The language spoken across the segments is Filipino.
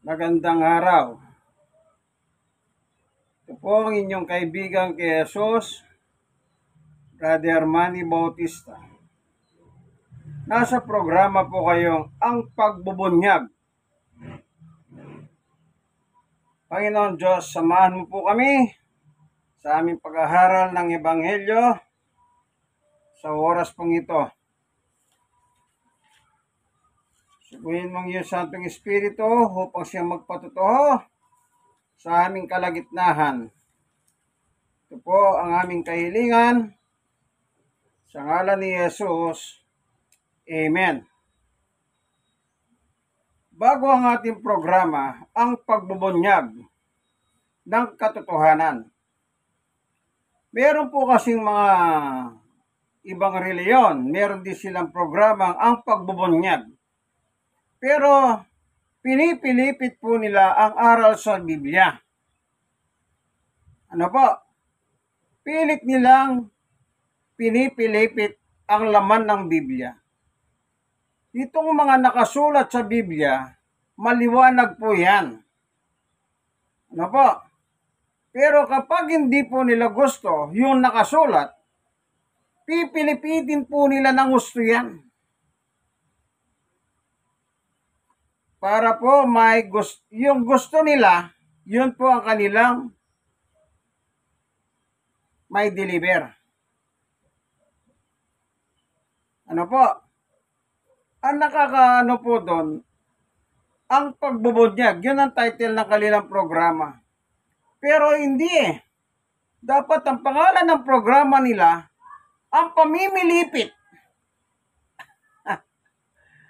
Magandang araw. Ito po ang inyong kaibigan kay Jesus, Brother Manny Bautista. Nasa programa po kayong Ang Pagbubunyag. Panginoon Diyos, samahan mo po kami sa aming pag-aaral ng Ebanghelyo sa oras pong ito. Subuhin mong iyong Santong Espiritu upang siya magpatotoo sa aming kalagitnahan. Ito po ang aming kahilingan sa ngalan ni Jesus. Amen. Bago ang ating programa, ang pagbubunyag ng katotohanan. Meron po kasing mga ibang reliyon, meron din silang programa ang pagbubunyag. Pero pinipilipit po nila ang aral sa Biblia. Ano po? Pilit nilang pinipilipit ang laman ng Biblia. Itong mga nakasulat sa Biblia, maliwanag po yan. Ano po? Pero kapag hindi po nila gusto yung nakasulat, pipilipitin po nila ng gusto yan. Para po may gusto, yung gusto nila, yun po ang kanilang may deliver. Ano po? Ang nakakaano po doon, ang pagbubunyag, yun ang title ng kanilang programa. Pero hindi eh. Dapat ang pangalan ng programa nila, ang pamimilipit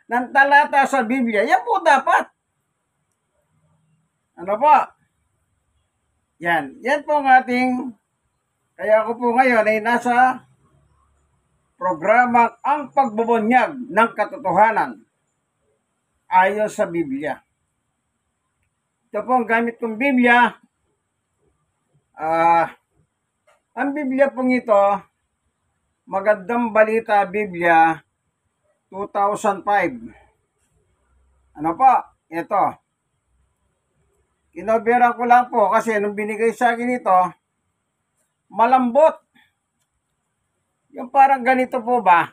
ng talata sa Biblia. Yan po dapat. Ano po? Yan. Yan po ang ating, kaya ako po ngayon ay nasa programang ang pagbubunyag ng katotohanan ayon sa Biblia. Ito po ang gamit kong Biblia. Ang Biblia pong ito, Magandang Balita Biblia 2005. Ano po? Ito. Kinoberan ko lang po kasi nung binigay sa akin ito, malambot. Yung parang ganito po ba?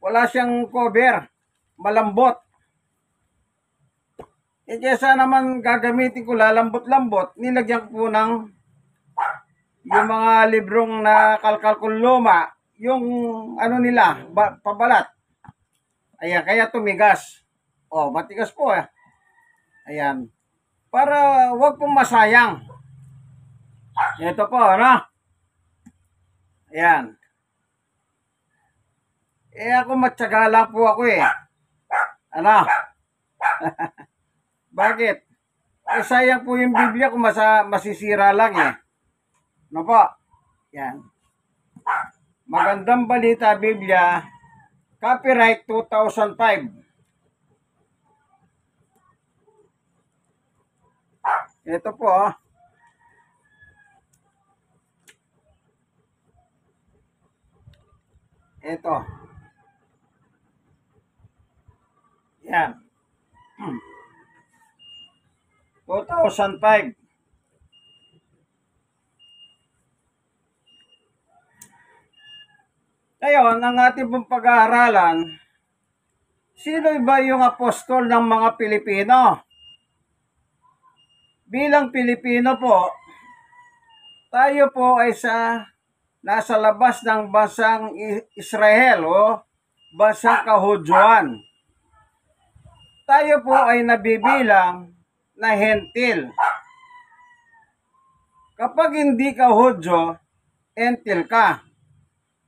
Wala siyang cover. Malambot. E kesa naman gagamitin ko lalambot-lambot, nilagyan ko po ng yung mga librong na kalkal kong luma, yung ano nila, pabalat. Ayan, kaya tumigas. Oh, matigas po eh. Ayan. Para wag pong masayang. Ito po, ano? Ayan. Ako matyaga lang po ako eh. Ano? Bakit? Sayang po yung Biblia kung masisira lang eh. Ano po? Yan. Magandang Balita Biblia, copyright 2005. Ito po. Ito. Yan. 2005. Ngayon, ang ating pong pag-aaralan, sino ba yung apostol ng mga Pilipino? Bilang Pilipino po, tayo po ay nasa labas ng bansang Israel o bansang Kahudyoan. Tayo po ay nabibilang na hentil. Kapag hindi ka Hudyo, hentil ka.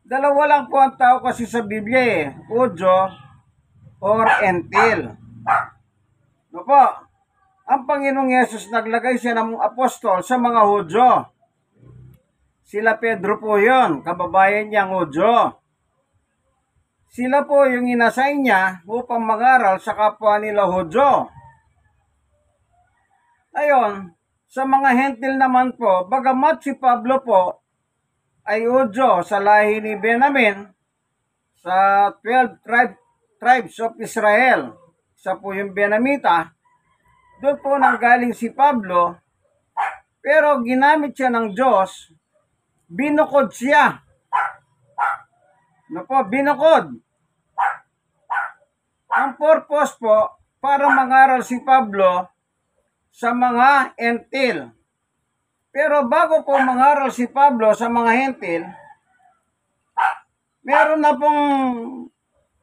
Dalawa lang po ang tao kasi sa Biblia eh, Hudyo or hentil. No po? Ang Panginoong Yesus naglagay siya ng apostol sa mga Hudyo. Sila Pedro po yun, kababayan niyang Hudyo. Sila po yung inassign niya upang mag-aral sa kapwa nila Hudyo. Ayon, sa mga hentil naman po, bagamat si Pablo po ay Hudyo sa lahi ni Benjamin sa 12 tribes of Israel. Isa po yung Benamita. doon po nanggaling si Pablo, pero ginamit siya ng Diyos, binukod siya. Ano po, binukod. Ang purpose po, para mangaral si Pablo sa mga hentil. Pero bago po mangaral si Pablo sa mga hentil, meron na pong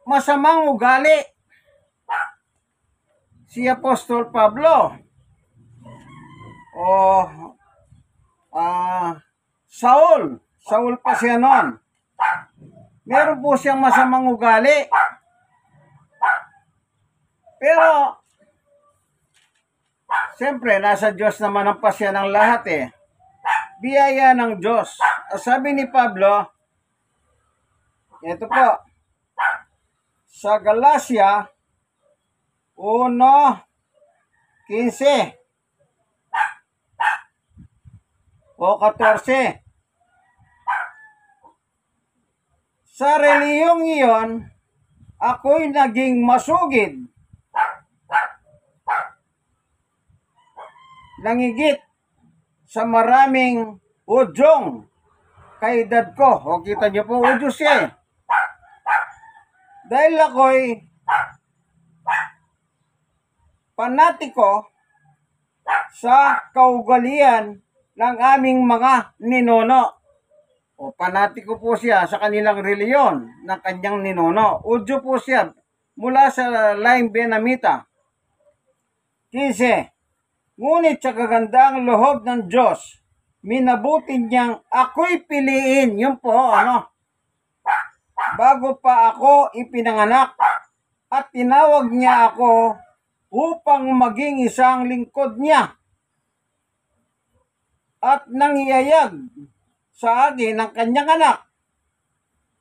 masamang ugali si Apostol Pablo. Saul pa siya noon. Meron po siyang masamang ugali. Pero, siyempre, nasa Diyos naman ang pasya ng lahat eh. Biyaya ng Diyos. Sabi ni Pablo, ito po, sa Galacia 1:15 o 14. Sa reliyong iyon, ako'y naging masugid, nangigit sa maraming udyong kaedad ko. O kita niyo po, udyo siya eh. Dahil ako'y panatiko sa kaugalian ng aming mga ninuno. O panatiko po siya sa kanilang reliyon ng kanyang ninuno. Udyo po siya mula sa line Benamita. 15. Ngunit sa kagandaang loob ng Diyos, minabuti niyang ako'y piliin. Yun po, bago pa ako ipinanganak, at tinawag niya ako upang maging isang lingkod niya. At nangyayag sa akin ng kanyang anak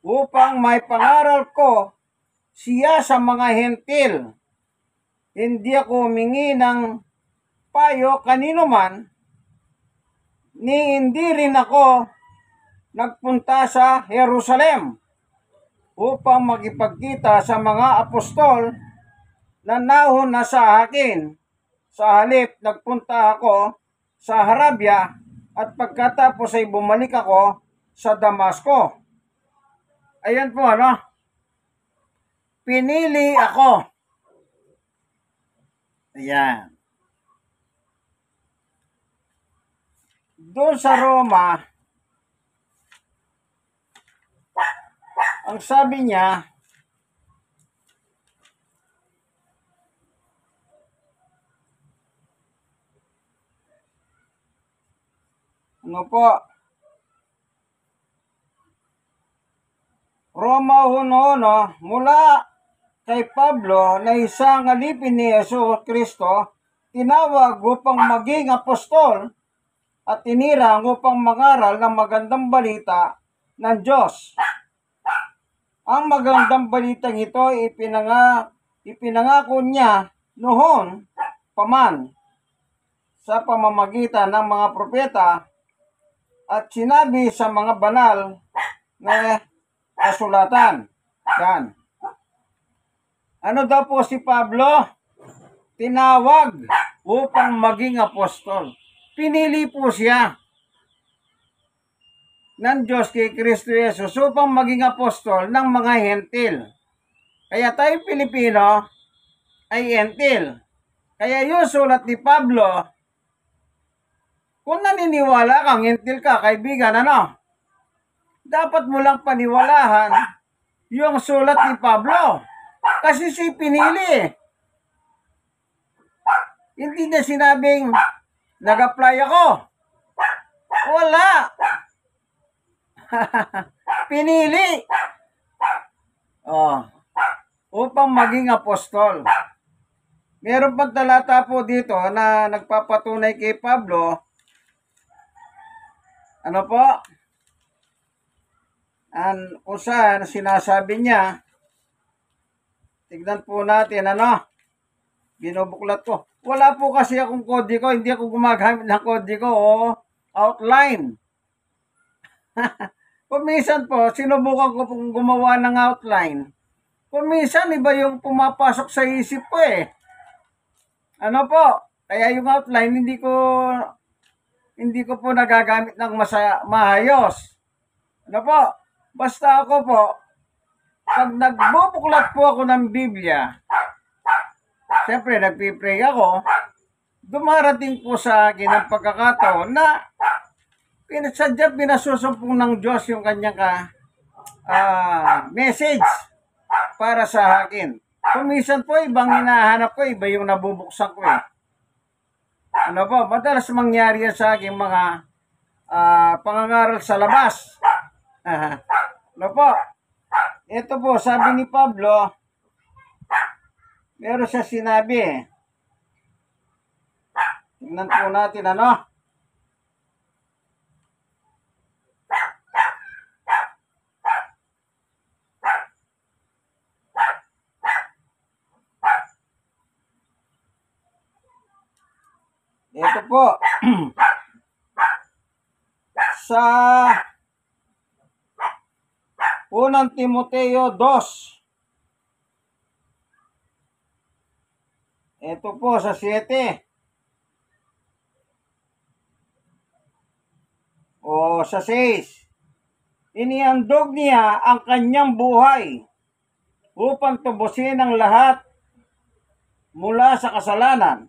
upang may pangaral ko siya sa mga hentil. Hindi ako humingi ng payo kanino man, ni hindi rin ako nagpunta sa Jerusalem upang makipagkita sa mga apostol na nahon na sa akin. Sa halip, nagpunta ako sa Arabia at pagkatapos ay bumalik ako sa Damasco. Ayan po, pinili ako. Ayan. Doon sa Roma, ang sabi niya, Roma 1:1, mula kay Pablo na isang alipin ni Yesu Kristo, tinawag upang maging apostol at tinirang upang mangaral ng magandang balita ng Diyos. Ang magandang balitang ito ipinangako niya noon paman sa pamamagitan ng mga propeta at sinabi sa mga banal na kasulatan. Yan. Ano daw po si Pablo? Tinawag upang maging apostol. Pinili po siya ng Diyos kay Kristo Jesus upang maging apostol ng mga hentil. Kaya tayo Pilipino ay hentil. Kaya yung sulat ni Pablo, kung naniniwala kang hentil ka, kaibigan, dapat mo lang paniwalahan yung sulat ni Pablo. Kasi si pinili. Hindi na sinabing nag-apply ako. Wala. Pinili. Upang maging apostol. Meron pang talata po dito na nagpapatunay kay Pablo. Kung saan sinasabi niya, tignan po natin, binubuklat ko. Wala po kasi akong kode ko, hindi ako gumagamit ng kode ko o outline. Kuminsan po, sinubukan ko pong gumawa ng outline. Kuminsan, iba yung pumapasok sa isip ko eh. Kaya yung outline, hindi ko po nagagamit ng maayos. Ano po? Basta ako po, pag nagbubuklat po ako ng Biblia, siyempre nagpipray ako, dumarating po sa akin ang pagkakataon na sadya pinasusumpong ng Diyos yung kanyang message para sa akin. Kumisan po, ibang hinahanap ko, iba yung nabubuksan ko eh. Ano po, madalas mangyari yan sa aking mga pangangaral sa labas. Ano po, ito po, sabi ni Pablo, meron siya sinabi eh. Tingnan po natin ano. Ito po. Sa unang Timoteo 2. Ito po sa 7. O sa 6. Inihandog niya ang kanyang buhay upang tubusin ang lahat mula sa kasalanan.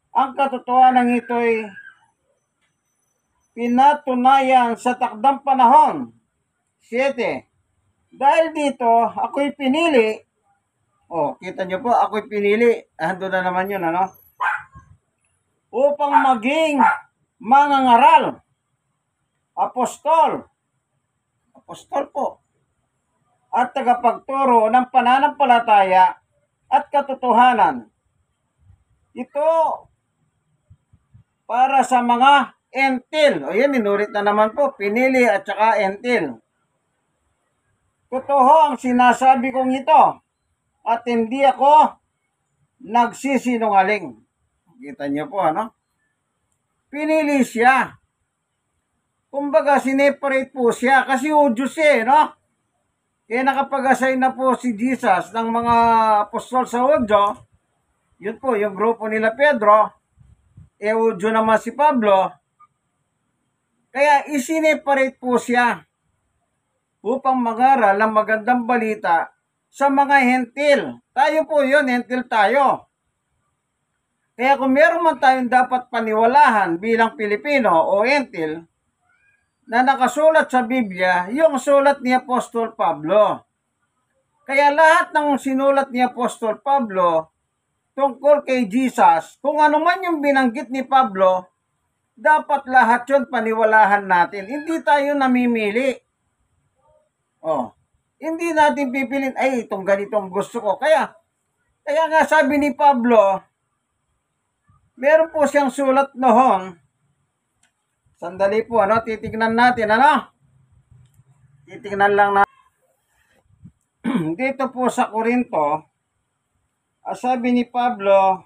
Ang katotohanan ito'y pinatunayan sa takdang panahon. 7. Dahil dito, ako'y pinili. Kita nyo po, ako'y pinili. Ando na naman yun, ano? Upang maging mangangaral. Apostol po. At tagapagturo ng pananampalataya at katotohanan. Ito para sa mga entil. O yan, inurit na naman po. Pinili at saka entil. Totoo ang sinasabi kong ito. At hindi ako nagsisinungaling. Kita niyo po, ano? Pinili siya. Kumbaga, sineparate po siya. Kasi Diyos eh, no? Kaya nakapag-assign na po si Jesus ng mga apostol sa Udyo. Yun po, yung grupo nila Pedro. Udyo naman si Pablo. Kaya isineparate po siya upang mangaral ng magandang balita sa mga hentil. Tayo po yun, hentil tayo. Kaya kung meron man tayong dapat paniwalahan bilang Pilipino o hentil, na nakasulat sa Biblia, yung sulat ni Apostol Pablo. Kaya lahat ng sinulat ni Apostol Pablo tungkol kay Jesus, kung ano man yung binanggit ni Pablo, dapat lahat yun paniwalahan natin. Hindi tayo namimili. Hindi natin pipilin, ay, itong ganitong gusto ko. Kaya nga sabi ni Pablo, meron po siyang sulat noon. Sandali po, ano? Titignan natin, ano? Titignan lang na. Dito po sa Korinto, sabi ni Pablo,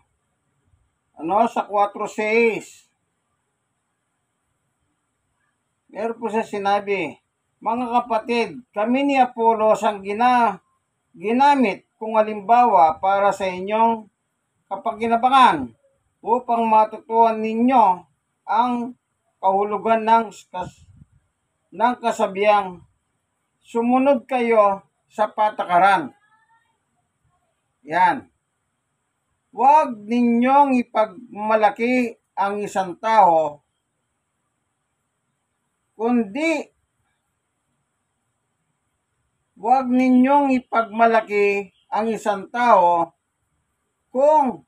ano, sa 4:6. Meron po siya sinabi, mga kapatid, kami ni Apollos ang ginamit kung halimbawa para sa inyong kapakinabangan upang matutuhan ninyo ang kahulugan ng kasabihang sumunod kayo sa patakaran. Yan. Huwag ninyong ipagmalaki ang isang tao, kundi huwag ninyong ipagmalaki ang isang tao kung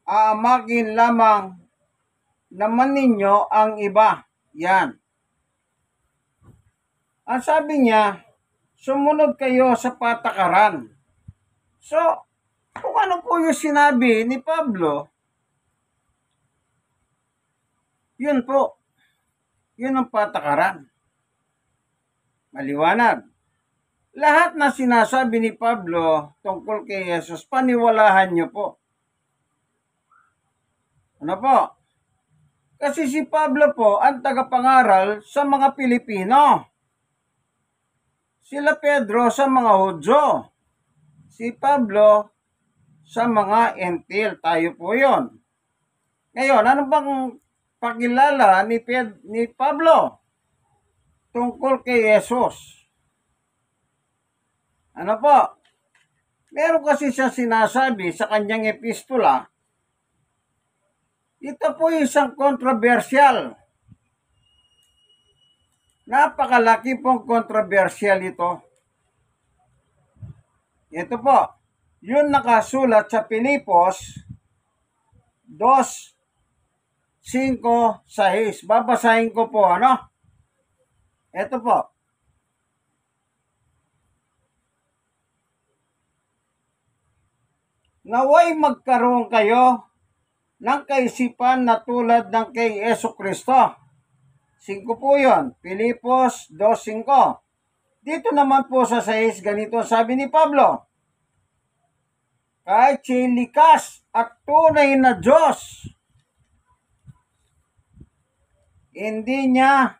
aamakin lamang naman ninyo ang iba. Yan. Ang sabi niya, sumunod kayo sa patakaran. So, kung ano po yung sinabi ni Pablo, yun po. Yun ang patakaran. Maliwanag. Lahat na sinasabi ni Pablo tungkol kay Jesus, paniwalahan nyo po. Ano po? Kasi si Pablo po ang tagapangaral sa mga Pilipino. Sila Pedro sa mga Hudyo. Si Pablo sa mga entil. Tayo po yon. Ngayon, ano bang pakilala ni Pablo tungkol kay Jesus? Ano po? Meron kasi siya sinasabi sa kanyang epistola, ito po isang kontrobersyal. Napakalaki pong kontrobersyal ito. Ito po, yun nakasulat sa Pilipos 2:5-6. Babasahin ko po, ano? Ito po. Naway magkaroon kayo ng kaisipan na tulad ng kay Jesucristo. 5 po yun. Pilipos 2:5. Dito naman po sa 6, ganito sabi ni Pablo, kahit siya'y likas at tunay na Diyos, hindi niya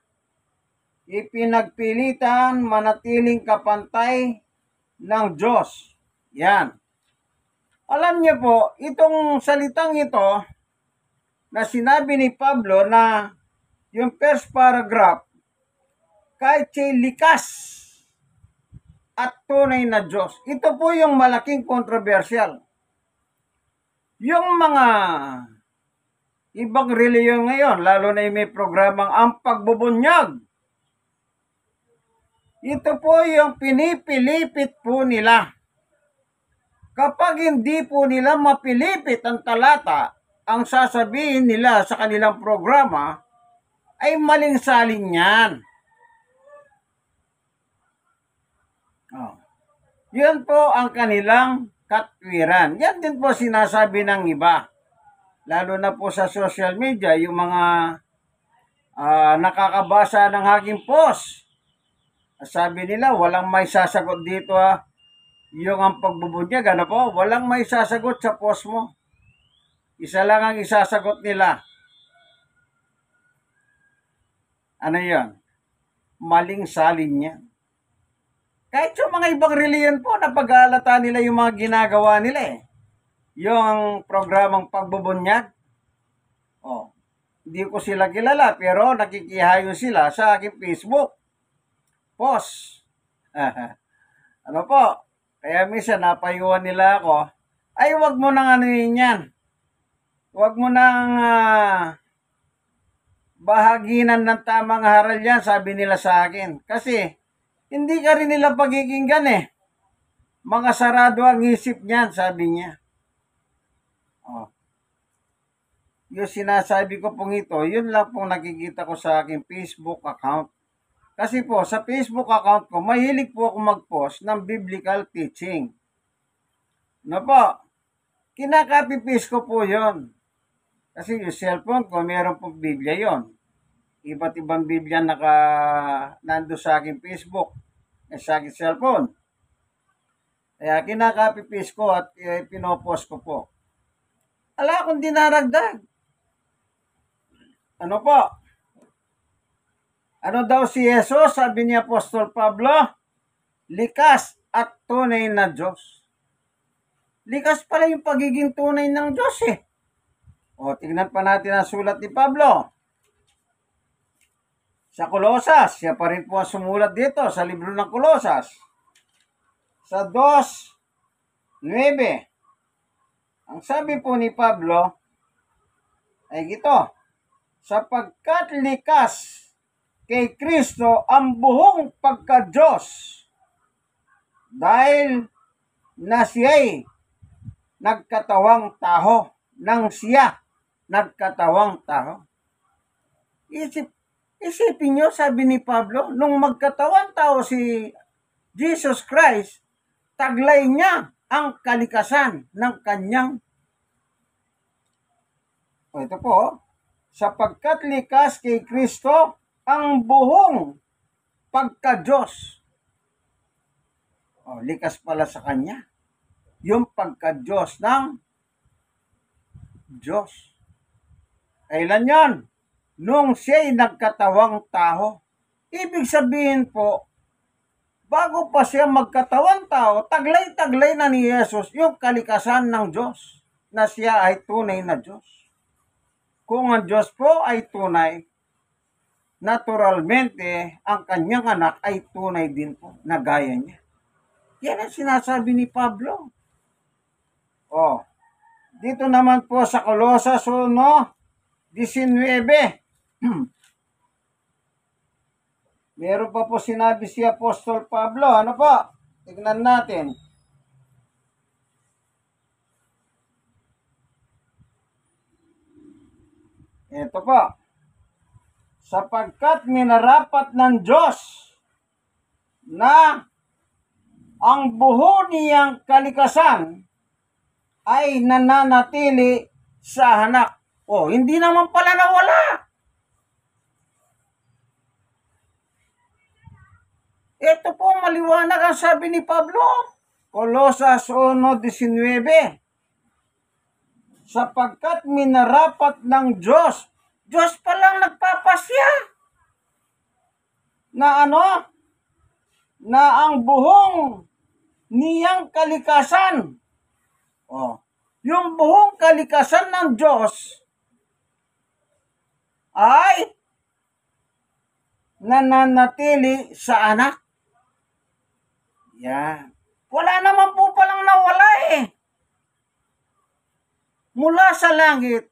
ipinagpilitan manatiling kapantay ng Diyos. Yan. Alam niyo po, itong salitang ito na sinabi ni Pablo na yung first paragraph, kahit siya'y likas at tunay na Diyos. Ito po yung malaking kontrobersyal. Yung mga ibang reliyon ngayon, lalo na yung may programang ang pagbubunyag, ito po yung pinipilipit po nila. Kapag hindi po nila mapilipit ang talata, ang sasabihin nila sa kanilang programa ay maling salin yan. Oh. Yun po ang kanilang katwiran. Yan din po sinasabi ng iba. Lalo na po sa social media, yung mga nakakabasa ng aking post. Sabi nila, walang may sasagot dito yung ang pagbubunyag, ano po? Walang may sasagot sa post mo. Isa lang ang isasagot nila. Ano yan? Maling salin niya. Kahit yung mga ibang reliyon po, napag-aalata nila yung mga ginagawa nila eh. Yung programang pagbubunyag. Oh, hindi ko sila kilala, pero nakikihayo sila sa aking Facebook post. Ano po? Kaya minsan napayuan nila ako, ay wag mo nang anuhin yan. Wag mo nang bahaginan ng tamang haral yan, sabi nila sa akin. Kasi, hindi ka rin nila pagkikinggan eh. Mga sarado ang isip niyan, sabi niya. Oh. Yung sinasabi ko pong ito, yun lang pong nakikita ko sa aking Facebook account. Kasi po, sa Facebook account ko, mahilig po ako mag-post ng biblical teaching. No po, kinakopy-paste ko po yun. Kasi yung cellphone ko, meron pong Biblia yon. Iba't ibang Biblia nando sa aking Facebook, sa aking cellphone. Kaya kinakopy-paste ko at pinopost ko po. Ala akong dinaragdag. Ano po? Ano daw si Jesus? Sabi ni Apostol Pablo, likas at tunay na Diyos. Likas pala yung pagiging tunay ng Diyos eh. O, tingnan pa natin ang sulat ni Pablo. Sa Kolosas, siya pa rin po ang sumulat dito sa libro ng Kolosas. Sa 2:9. Ang sabi po ni Pablo ay ito, sapagkat likas kay Kristo ang buhong pagka-Diyos dahil na siya'y nagkatawang taho, nang siya nagkatawang taho. Isipin nyo, sabi ni Pablo, nung magkatawang tao si Jesus Christ, taglay niya ang kalikasan ng kanyang. O ito po, sapagkat likas kay Kristo ang buhong pagka-Diyos. O, likas pala sa kanya. Yung pagka-Diyos ng Diyos. Kailan yan? Nung siya'y nagkatawang tao. Ibig sabihin po, bago pa siya magkatawang tao, taglay-taglay na ni Jesus yung kalikasan ng Diyos na siya ay tunay na Diyos. Kung ang Diyos po ay tunay, naturalmente, ang kanyang anak ay tunay din po na gaya niya. Yan ang sinasabi ni Pablo. Oh, dito naman po sa Colosas 1:19. Meron pa po sinabi si Apostol Pablo. Ano po? Tignan natin. Ito po. Sapagkat minarapat ng Diyos na ang buho niyang kalikasan ay nananatili sa anak. Oh, hindi naman pala nawala. Ito po maliwanag ang sabi ni Pablo. Colosas 1:19. Sapagkat minarapat ng Diyos. Diyos pa lang nagpapasya. Na ano? Na ang buhong niyang kalikasan. Oh, yung buhong kalikasan ng Diyos ay nananatili sa anak. Yan. Wala naman po palang nawala eh. Mula sa langit,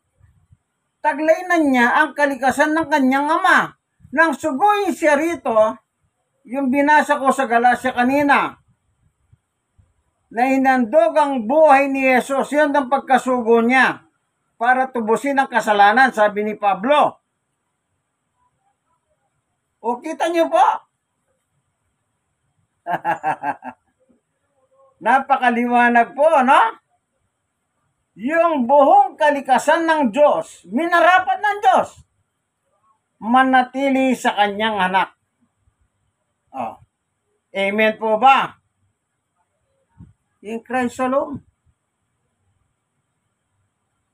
taglay na niya ang kalikasan ng kanyang ama. Nang suguin siya rito, yung binasa ko sa Galacia kanina, na hinandog ang buhay ni Jesus, yun ang pagkasugo niya para tubusin ang kasalanan, sabi ni Pablo. O kita niyo po? Napakaliwanag po, no? Yung buhong kalikasan ng Diyos, minarapat ng Diyos, manatili sa kanyang anak. Oh. Amen po ba? In Christ alone.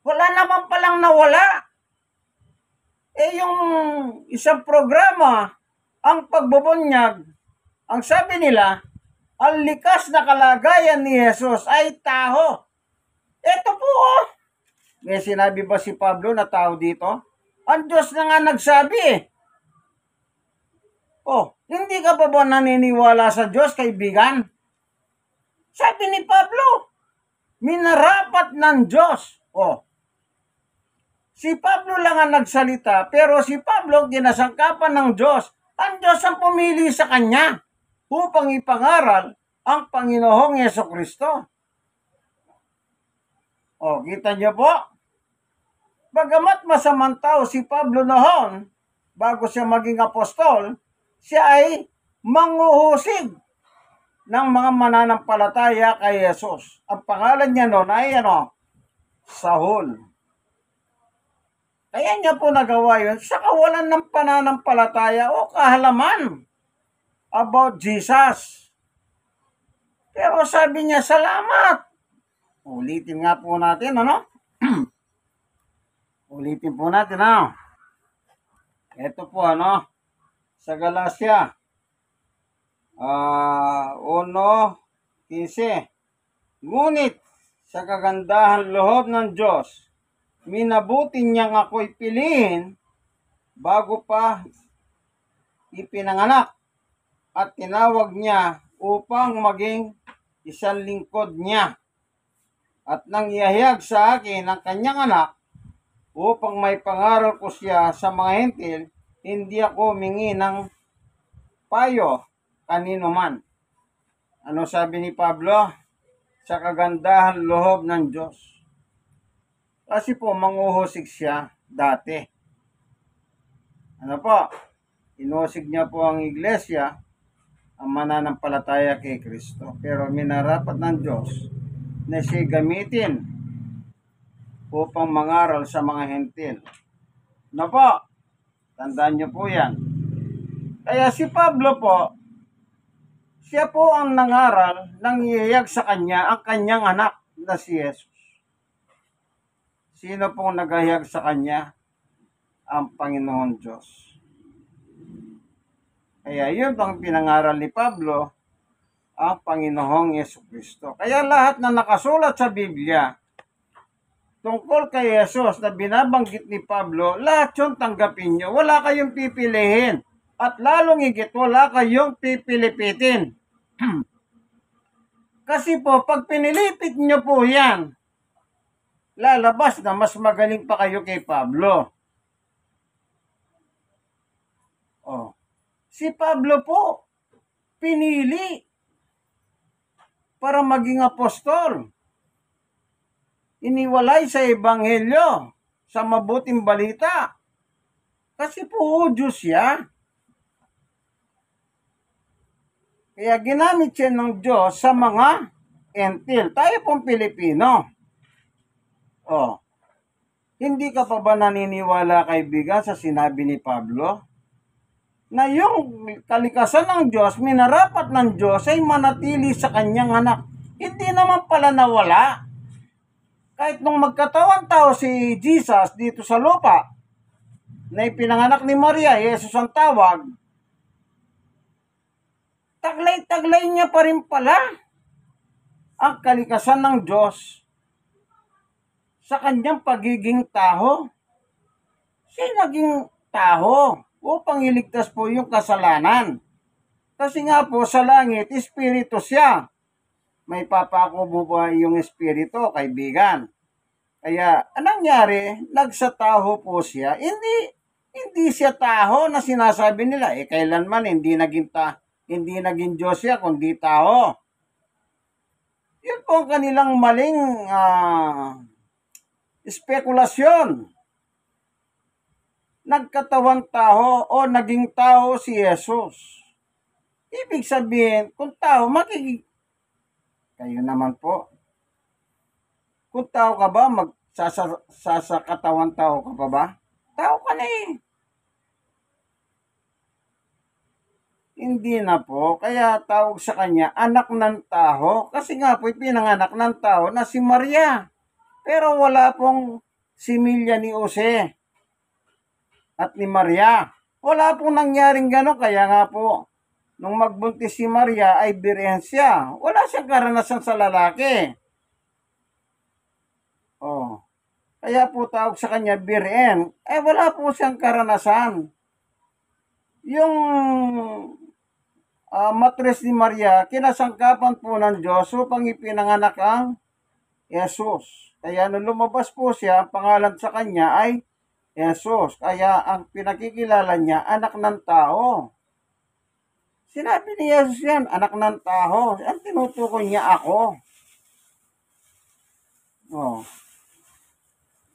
Wala naman palang nawala. Yung isang programa, ang pagbubunyag, ang sabi nila, ang likas na kalagayan ni Jesus ay taho. Ito po oh. May sinabi ba si Pablo na tao dito? Ang Diyos na nga nagsabi eh. Oh, hindi ka pa ba naniniwala sa Diyos, kaibigan? Sabi ni Pablo, minarapat ng Diyos. Oh, si Pablo lang ang nagsalita, pero si Pablo ginasangkapan ng Diyos. Ang Diyos ang pumili sa kanya upang ipangaral ang Panginoong Yesukristo. O, kita niyo po? Bagamat masamang tao si Pablo noon, bago siya maging apostol, siya ay manghuhusig ng mga mananampalataya kay Jesus. Ang pangalan niya noon ay Saul. Kaya niya po nagawa yun sa kawalan ng pananampalataya o kahalaman about Jesus. Pero sabi niya, salamat. Ulitin nga po natin, Ulitin po natin, Ito po, sa Galacia, 1:15. Ngunit, sa kagandahan loob ng Diyos, minabuti niyang ako'y piliin bago pa ipinanganak at tinawag niya upang maging isang lingkod niya. At nang iahayag sa akin ang kanyang anak upang may pangaral ko siya sa mga hentil, hindi ako humingi ng payo kanino man. Ano sabi ni Pablo? Sa kagandahan loob ng Diyos. Kasi po, manghuhusig siya dati. Ano po? Inusig niya po ang iglesia, ang mananampalataya kay Kristo. Pero minarapat ng Diyos na siya gamitin upang mangaral sa mga hentil. Ano po? Tandaan niyo po yan. Kaya si Pablo po, siya po ang nangaral nang iyayag sa kanya ang kanyang anak na si Jesus. Sino pong naghayag sa kanya? Ang Panginoon Diyos. Kaya yun pang pinangaral ni Pablo, ang Panginoong Yesukristo. Kaya lahat na nakasulat sa Biblia tungkol kay Jesus na binabanggit ni Pablo, lahat yun tanggapin nyo. Wala kayong pipilihin. At lalong higit, wala kayong pipilipitin. Kasi po, pag pinilipit nyo po yan, lalabas na mas magaling pa kayo kay Pablo. Oh. Si Pablo po, pinili para maging apostol. Iniwalay sa ebanghelyo, sa mabuting balita. Kasi po, Diyos siya. Kaya ginamit siya ng Diyos sa mga entil. Tayo pong Pilipino. Oh. Hindi ka pa ba naniniwala, kaibigan, sa sinabi ni Pablo? Na yung kalikasan ng Diyos, minarapat ng Diyos ay manatili sa kanyang anak. Hindi naman pala nawala. Kahit nung magkatawan tao si Jesus dito sa lupa, na ipinanganak ni Maria, Jesus ang tawag, taglay-taglay niya pa rin pala ang kalikasan ng Diyos sa kanyang pagiging tao. Siya naging tao upang iligtas po yung kasalanan. Kasi nga po sa langit, espiritu siya. May papako ba yung espiritu, kaibigan? Kaya, anong nangyari? Nagsataho po siya. Hindi siya taho na sinasabi nila. Kailanman hindi naging Diyos siya, kundi tao. Yun po ang kanilang maling spekulasyon. Nagkatawang tao o naging tao si Jesus. Ibig sabihin, kung tao, kayo naman po. Kung tao ka ba, katawan tao ka pa ba? Tao ka na eh. Hindi na po. Kaya tawag sa kanya, anak ng tao. Kasi nga po, pinanganak ng tao na si Maria. Pero wala pong similya ni Jose at ni Maria. Wala pong nangyaring gano'n. Kaya nga po, nung magbuntis si Maria ay birhen siya. Wala siyang karanasan sa lalaki. Oh. Kaya po tawag sa kanya birhen. Wala po siyang karanasan. Yung matres ni Maria, kinasangkapan po ng Diyos upang ipinanganak ang Jesus. Kaya nung lumabas po siya, ang pangalan sa kanya ay Jesus. Kaya ang pinakikilala niya, anak ng tao. Sinabi ni Jesus yan, anak ng tao. Ang tinutukoy niya ako. Oh.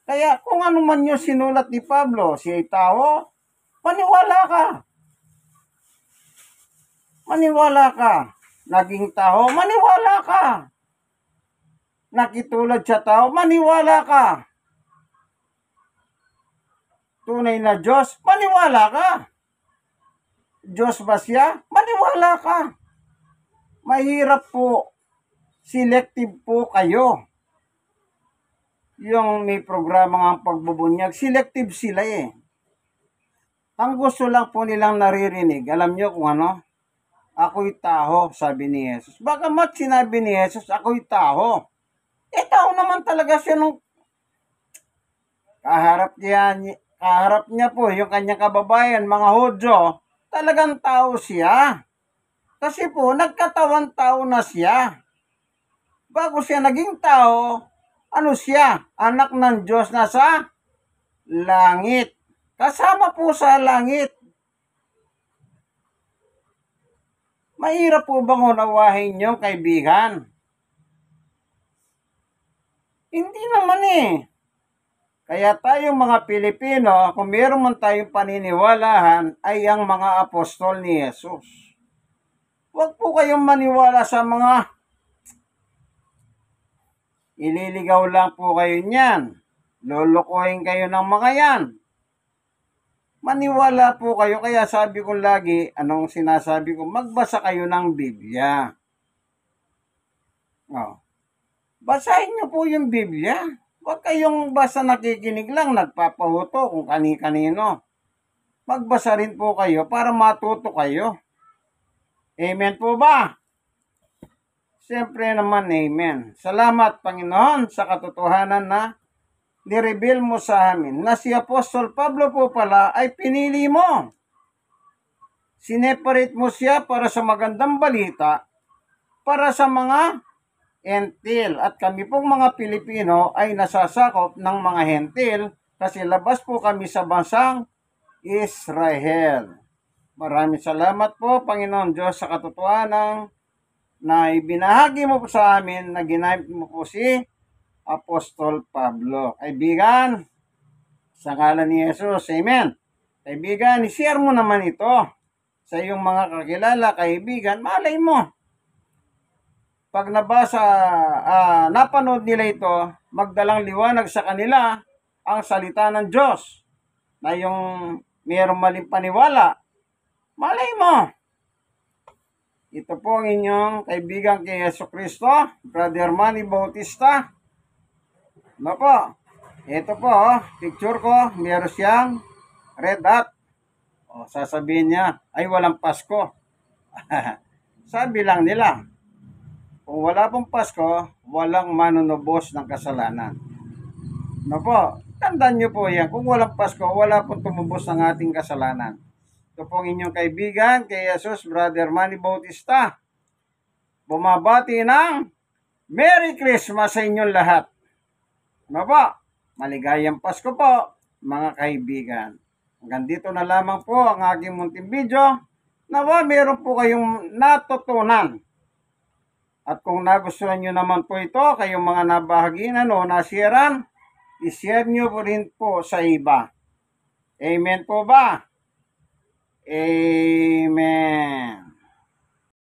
Kaya kung ano man yung sinulat ni Pablo, siya'y tao, maniwala ka. Maniwala ka. Naging tao, maniwala ka. Nakitulad sa tao, maniwala ka. Tunay na Diyos, maniwala ka. Diyos ba siya? Maniwala ka. Mahirap po. Selective po kayo. Yung may programa ng pagbubunyag, selective sila eh. Ang gusto lang po nilang naririnig, alam nyo kung ano? Ako'y taho, sabi ni Jesus. Bagamat sinabi ni Jesus, ako'y taho. Taho naman talaga siya nung kaharap niya po yung kanyang kababayan, mga Hudyo. Talagang tao siya. Kasi po, nagkatawan tao na siya. Bago siya naging tao, ano siya? Anak ng Diyos na sa langit. Kasama po sa langit. Mahirap po bang unawahin nyo, kaibigan? Hindi naman eh. Kaya tayong mga Pilipino, kung meron man tayong paniniwalahan, ay ang mga apostol ni Jesus. Huwag po kayong maniwala sa mga ililigaw lang po kayo niyan. Lolokohin kayo ng mga yan. Maniwala po kayo. Kaya sabi ko lagi, anong sinasabi ko? Magbasa kayo ng Biblia. Oh. Basahin niyo po yung Biblia. Huwag kayong basta nakikinig lang, nagpapahuto kung kani-kanino. Magbasa rin po kayo para matuto kayo. Amen po ba? Siyempre naman, amen. Salamat, Panginoon, sa katotohanan na nireveal mo sa amin na si Apostol Pablo po pala ay pinili mo. Sineparate mo siya para sa magandang balita, para sa mga hentil. At kami pong mga Pilipino ay nasasakop ng mga hentil kasi labas po kami sa bansang Israel. Maraming salamat po, Panginoon Diyos, sa katotohanan na ibinahagi mo po sa amin na ginamit mo po si Apostol Pablo. Kaibigan, sa ngalan ni Jesus, Amen. Kaibigan, i-share mo naman ito sa iyong mga kakilala, kaibigan. Malay mo, pag napanood nila ito, magdalang liwanag sa kanila ang salita ng Diyos na yung mayroong maling paniwala. Malay mo, ito po ang inyong kaibigan kay Yesu Cristo, Brother Manny Bautista. Ano po? Ito po, picture ko, meron siyang red dot. O, sasabihin niya, ay walang Pasko. Sabi lang nila, kung wala pong Pasko, walang manunubos ng kasalanan. Ano po? Tandaan niyo po yan, kung walang Pasko, wala pong tumubos ng ating kasalanan. Ito po ang inyong kaibigan kay Jesus, Brother Manny Bautista. Bumabati ng Merry Christmas sa inyong lahat. Ano po? Maligayang Pasko po, mga kaibigan. Hanggang dito na lamang po ang aking munting video. Nawa, meron po kayong natutunan. At kung nagustuhan nyo naman po ito, kayong mga nabahaginan o nasiran, i-share nyo po rin po sa iba. Amen po ba? Amen.